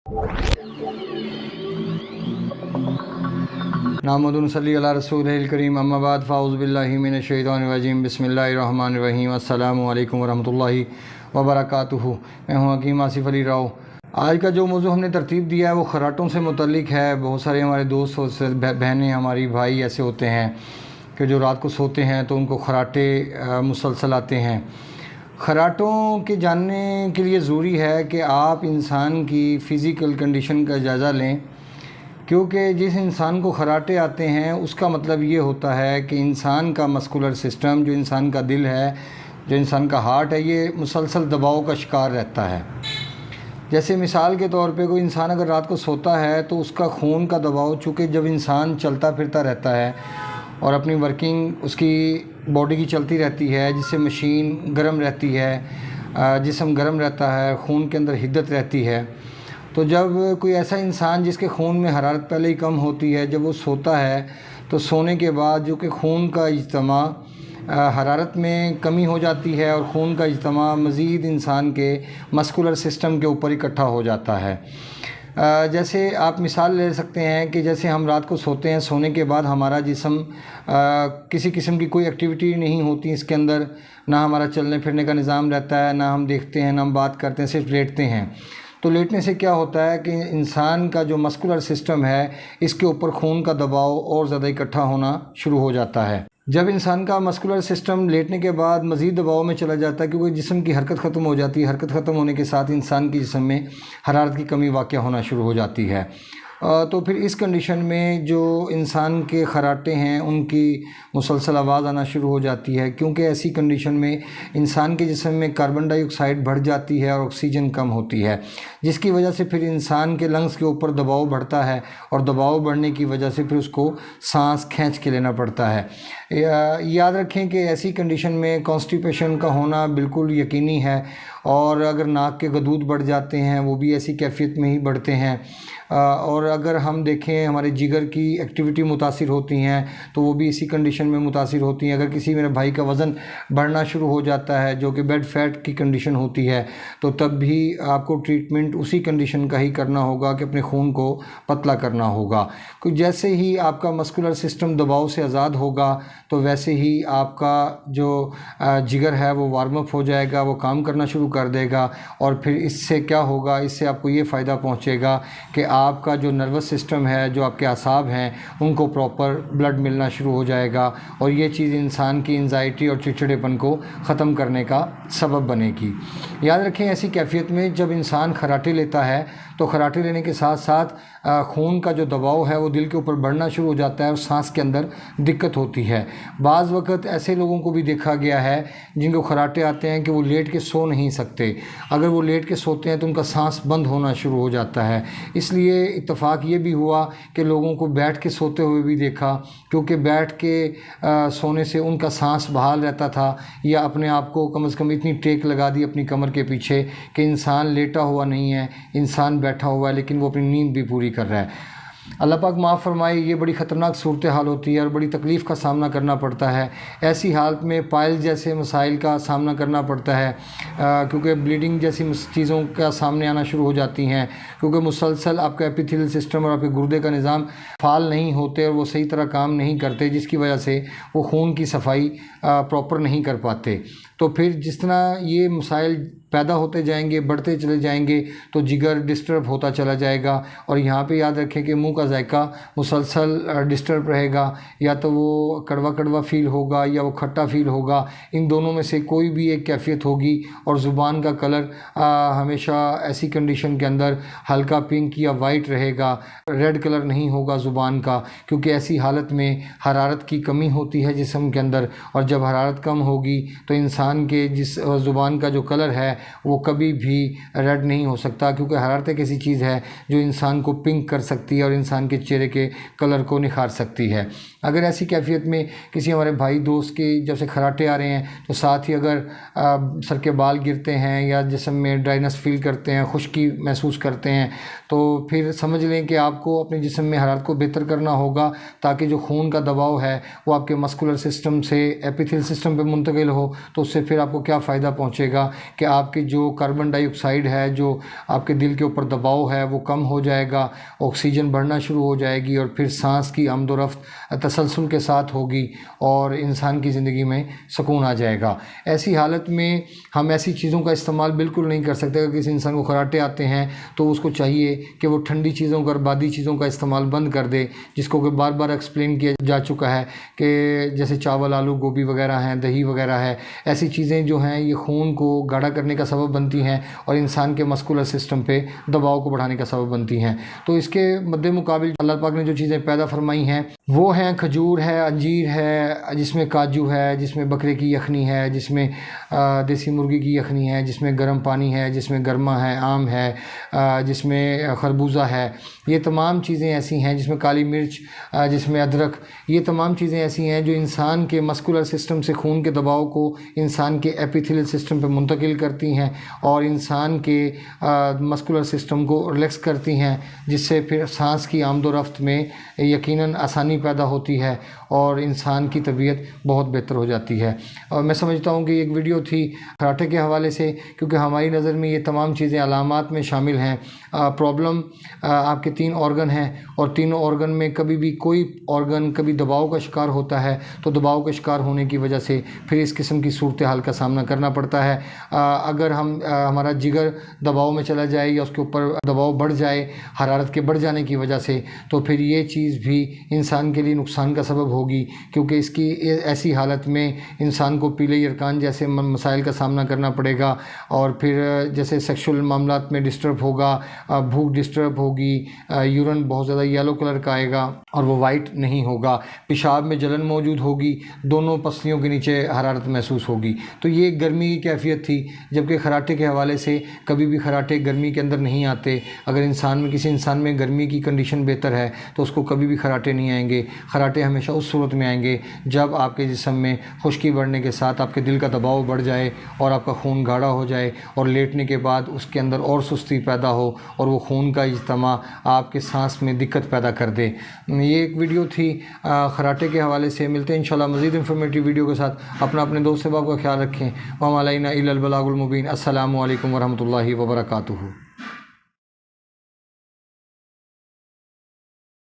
नहमदुहु व नसल्ली अला रसूलिहिल करीम अम्मा बाद फ़ाऊज़ु बिल्लाहि मिनश्शैतानिर रजीम बिस्मिल्लाहिर रहमानिर रहीम अस्सलामु अलैकुम वरहमतुल्लाहि वबरकातुहू। मैं हूँ हकीम आसिफ़ अली राव। आज का जो मौजू हमने तरतीब दिया है वो खराटों से मुतल्लिक़ है। बहुत सारे हमारे दोस्त और बहनें, हमारी भाई ऐसे होते हैं कि जो रात को सोते हैं तो उनको खराटे मुसलसल आते हैं। खराटों के जानने के लिए ज़रूरी है कि आप इंसान की फ़िज़िकल कंडीशन का जायज़ा लें, क्योंकि जिस इंसान को खराटे आते हैं उसका मतलब ये होता है कि इंसान का मस्कुलर सिस्टम, जो इंसान का दिल है, जो इंसान का हार्ट है, ये मुसलसल दबाव का शिकार रहता है। जैसे मिसाल के तौर पे कोई इंसान अगर रात को सोता है तो उसका खून का दबाव, चूँकि जब इंसान चलता फिरता रहता है और अपनी वर्किंग उसकी बॉडी की चलती रहती है, जिससे मशीन गर्म रहती है, जिस्म गर्म रहता है, खून के अंदर हिद्दत रहती है, तो जब कोई ऐसा इंसान जिसके खून में हरारत पहले ही कम होती है, जब वो सोता है तो सोने के बाद जो कि खून का इज्तिमा हरारत में कमी हो जाती है और खून का इज्तिमा मज़ीद इंसान के मस्कुलर सिस्टम के ऊपर इकट्ठा हो जाता है। जैसे आप मिसाल ले सकते हैं कि जैसे हम रात को सोते हैं, सोने के बाद हमारा जिस्म किसी किस्म की कोई एक्टिविटी नहीं होती इसके अंदर, ना हमारा चलने फिरने का निज़ाम रहता है, ना हम देखते हैं, ना हम बात करते हैं, सिर्फ लेटते हैं। तो लेटने से क्या होता है कि इंसान का जो मस्कुलर सिस्टम है इसके ऊपर खून का दबाव और ज़्यादा इकट्ठा होना शुरू हो जाता है। जब इंसान का मस्कुलर सिस्टम लेटने के बाद मज़ीद दबाव में चला जाता है, क्योंकि जिस्म की हरकत ख़त्म हो जाती है, हरकत ख़त्म होने के साथ इंसान के जिस्म में हरारत की कमी वाक़या होना शुरू हो जाती है। तो फिर इस कंडीशन में जो इंसान के खराटे हैं उनकी मुसलसल आवाज़ आना शुरू हो जाती है, क्योंकि ऐसी कंडीशन में इंसान के जिस्म में कार्बन डाइऑक्साइड बढ़ जाती है और ऑक्सीजन कम होती है, जिसकी वजह से फिर इंसान के लंग्स के ऊपर दबाव बढ़ता है और दबाव बढ़ने की वजह से फिर उसको सांस खींच के लेना पड़ता है। याद रखें कि ऐसी कंडीशन में कॉन्स्टिपेशन का होना बिल्कुल यकीनी है, और अगर नाक के गदूद बढ़ जाते हैं वो भी ऐसी कैफियत में ही बढ़ते हैं। और अगर हम देखें हमारे जिगर की एक्टिविटी मुतासिर होती हैं तो वो भी इसी कंडीशन में मुतासिर होती हैं। अगर किसी मेरे भाई का वज़न बढ़ना शुरू हो जाता है जो कि बेड फैट की कंडीशन होती है, तो तब भी आपको ट्रीटमेंट उसी कंडीशन का ही करना होगा कि अपने खून को पतला करना होगा। क्योंकि जैसे ही आपका मस्कुलर सिस्टम दबाव से आज़ाद होगा तो वैसे ही आपका जो जिगर है वो वार्म अप हो जाएगा, वो काम करना शुरू कर देगा, और फिर इससे क्या होगा, इससे आपको ये फ़ायदा पहुँचेगा कि आपका जो नर्वस सिस्टम है, जो आपके असाब हैं, उनको प्रॉपर ब्लड मिलना शुरू हो जाएगा, और ये चीज़ इंसान की एंजाइटी और चिड़चिड़ेपन को ख़त्म करने का सबब बनेगी। याद रखें ऐसी कैफियत में जब इंसान खराटे लेता है तो खराटे लेने के साथ साथ खून का जो दबाव है वो दिल के ऊपर बढ़ना शुरू हो जाता है और सांस के अंदर दिक्कत होती है। बाज़ वक़्त ऐसे लोगों को भी देखा गया है जिनको खराटे आते हैं कि वो लेट के सो नहीं सकते। अगर वो लेट के सोते हैं तो उनका सांस बंद होना शुरू हो जाता है। इसलिए इत्तफ़ाक ये भी हुआ कि लोगों को बैठ के सोते हुए भी देखा, क्योंकि बैठ के सोने से उनका सांस बहाल रहता था, या अपने आप को कम से कम इतनी टेक लगा दी अपनी कमर के पीछे कि इंसान लेटा हुआ नहीं है, इंसान बैठा हुआ है, लेकिन वो अपनी नींद भी पूरी कर रहा है। अल्लाह पाक माफ़ फरमाए, ये बड़ी ख़तरनाक सूरत हाल होती है और बड़ी तकलीफ़ का सामना करना पड़ता है। ऐसी हालत में पाइल्स जैसे मसाइल का सामना करना पड़ता है, क्योंकि ब्लीडिंग जैसी चीज़ों का सामने आना शुरू हो जाती हैं, क्योंकि मुसलसल आपका एपिथेलियल सिस्टम और आपके गुर्दे का निज़ाम फ़ाल नहीं होते और वो सही तरह काम नहीं करते, जिसकी वजह से वो खून की सफाई प्रॉपर नहीं कर पाते। तो फिर जिस तरह ये मसाइल पैदा होते जाएंगे, बढ़ते चले जाएंगे, तो जिगर डिस्टर्ब होता चला जाएगा। और यहाँ पे याद रखें कि मुंह का जायका मुसलसल डिस्टर्ब रहेगा, या तो वो कड़वा कड़वा फ़ील होगा या वो खट्टा फ़ील होगा, इन दोनों में से कोई भी एक कैफियत होगी। और ज़ुबान का कलर हमेशा ऐसी कंडीशन के अंदर हल्का पिंक या वाइट रहेगा, रेड कलर नहीं होगा ज़ुबान का, क्योंकि ऐसी हालत में हरारत की कमी होती है जिस्म के अंदर, और जब हरारत कम होगी तो इंसान के जिस ज़ुबान का जो कलर है वो कभी भी रेड नहीं हो सकता, क्योंकि हरारत एक ऐसी चीज़ है जो इंसान को पिंक कर सकती है और इंसान के चेहरे के कलर को निखार सकती है। अगर ऐसी कैफियत में किसी हमारे भाई दोस्त के जब से खराटे आ रहे हैं, तो साथ ही अगर सर के बाल गिरते हैं या जिस्म में ड्राइनेस फील करते हैं, खुश्की महसूस करते ہیں تو پھر سمجھ لیں کہ آپ کو اپنے جسم میں حرارت کو بہتر کرنا ہوگا تاکہ جو خون کا دباؤ ہے وہ آپ کے مسکولر سسٹم سے ایپیتھیل سسٹم پہ منتقل ہو. تو اس سے پھر آپ کو کیا فائدہ پہنچے گا کہ آپ کے جو کاربن ڈائی آکسائڈ ہے جو آپ کے دل کے اوپر دباؤ ہے وہ کم ہو جائے گا, آکسیجن بڑھنا شروع ہو جائے گی اور پھر سانس کی آمد و رفت تسلسل کے ساتھ ہوگی اور انسان کی زندگی میں سکون آ جائے گا. ایسی حالت میں ہم ایسی چیزوں کا استعمال بالکل نہیں کر سکتے. اگر کسی انسان کو خراٹے آتے ہیں تو اس کو چاہیے کہ وہ ٹھنڈی چیزوں کا اور بادی چیزوں کا استعمال بند کر دے, جس کو کہ بار بار ایکسپلین کیا جا چکا ہے کہ جیسے چاول, آلو, گوبھی وغیرہ ہیں, دہی وغیرہ ہے, ایسی چیزیں جو ہیں یہ خون کو گاڑھا کرنے کا سبب بنتی ہیں اور انسان کے مسکولر سسٹم پہ دباؤ کو بڑھانے کا سبب بنتی ہیں. تو اس کے مد مقابل اللہ پاک نے جو چیزیں پیدا فرمائی ہیں وہ ہیں کھجور ہے, انجیر ہے, جس میں کاجو ہے, جس میں بکرے کی یخنی ہے, جس میں دیسی مرغی کی یخنی ہے, جس میں گرم پانی ہے, جس میں گرما ہے, آم ہے, جس میں خربوزہ ہے. یہ تمام چیزیں ایسی ہیں, جس میں کالی مرچ, جس میں ادرک, یہ تمام چیزیں ایسی ہیں جو انسان کے مسکولر سسٹم سے خون کے دباؤ کو انسان کے ایپیتھیل سسٹم پہ منتقل کرتی ہیں اور انسان کے مسکولر سسٹم کو ریلیکس کرتی ہیں, جس سے پھر سانس کی آمد و رفت میں یقیناً آسانی پیدا ہوتی ہے اور انسان کی طبیعت بہت بہتر ہو جاتی ہے. اور میں سمجھتا ہوں کہ ایک ویڈیو تھی خراٹے کے حوالے سے, کیونکہ ہماری نظر میں یہ تمام چیزیں علامات میں شامل ہیں. پرابلم آپ کے 3 آرگن ہیں اور تینوں آرگن میں کبھی بھی کوئی آرگن کبھی دباؤ کا شکار ہوتا ہے تو دباؤ کا شکار ہونے کی وجہ سے پھر اس قسم کی صورتحال کا سامنا کرنا پڑتا ہے. اگر ہمارا جگر دباؤ میں چلا جائے یا اس کے اوپر دباؤ بڑھ جائے حرارت کے بڑھ جانے کی وجہ سے, تو پھر یہ چیز بھی انسان کے لیے نقصان کا سبب ہوگی, کیونکہ اس کی ایسی حالت میں انسان کو پیلے ارکان جیسے مسائل کا سامنا کرنا پڑے گا اور پھر جیسے سیکشل معاملات میں ڈسٹرب ہوگا, بھوک ڈسٹرب ہوگی, یورن بہت زیادہ یلو کلر کا آئے گا اور وہ وائٹ نہیں ہوگا, پیشاب میں جلن موجود ہوگی, دونوں پسلیوں کے نیچے حرارت محسوس ہوگی. تو یہ گرمی کی کیفیت تھی, جبکہ خراٹے کے حوالے سے کبھی بھی خراٹے گرمی کے اندر نہیں آتے. اگر کسی انسان میں گرمی کی کنڈیشن بہتر ہے تو اس کو کبھی بھی خراٹے نہیں آئیں گے. خراٹے ہمیشہ اس صورت میں آئیں گے جب آپ کے جسم میں خشکی بڑھنے کے ساتھ آپ کے دل کا دباؤ بڑھ جائے اور آپ کا خون گاڑھا ہو جائے اور لیٹنے کے بعد اس کے اندر اور سستی پیدا ہو اور وہ خون کا اجتماع آپ کے سانس میں دقت پیدا کر دے. یہ ایک ویڈیو تھی خراٹے کے حوالے سے. ملتے ہیں انشاءاللہ مزید انفارمیٹیو ویڈیو کے ساتھ. اپنے دوست احباب کا خیال رکھیں. وما علینا الا البلاغ المبین. السلام علیکم ورحمۃ اللہ وبرکاتہ.